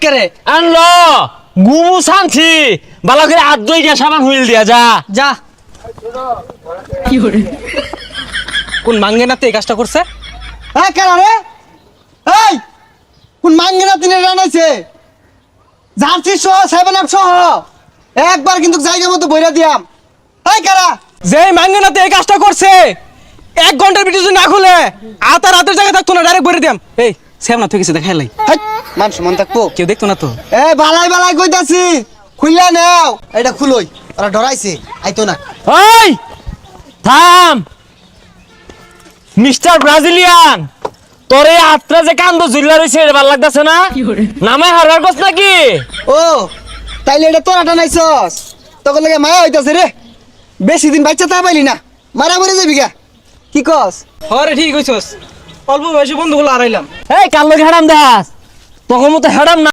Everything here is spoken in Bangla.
করে আনলো গুমু শান্তি বালা করে হাত ধুই গিয়া সাবান হুইল দিয়া যা যা কোন মাঙ্গে নাতে এই কাজটা করছে? হ্যাঁ কেন রে এই কোন মাঙ্গে না তিনে রানাইছে জার্সি সহ 7 আপ সহ একবার কিন্তু জায়গা মতো বইরা দিয়াম। এই কারা যে মাঙ্গে নাতে এই কাজটা করছে 1 ঘন্টার ভিডিও যদি না খুলে আতার রাতের জায়গা থাকতো না, ডাইরেক্ট বইরে দিয়াম। এই সেম না থেকে দেখা লাই মান সমান থাকবো কেউ দেখতো না তো। এই বালাই বালাই কইতাছি খুইলা নাও এটা খুলই ওরা ডরাইছে আইতো না। ওই থাম মিস্টার ব্রাজিলিয়ান তোর এই হাতটা যে কান্দ ঝুল্লা রয়েছে এটা ভালো লাগতেছে না নামে হারার কস নাকি ও তাইলে এটা তোরা টানাইছস তখন লাগে মায়া হইতাছে রে বেশি দিন বাচ্চা তা পাইলি না মারা মরে যাবি গা কি কস? হরে ঠিক হইছস, অল্প বয়সে বন্ধুগুলো হারাইলাম। এই কাল হেডাম দাস তখন মতো হেডাম না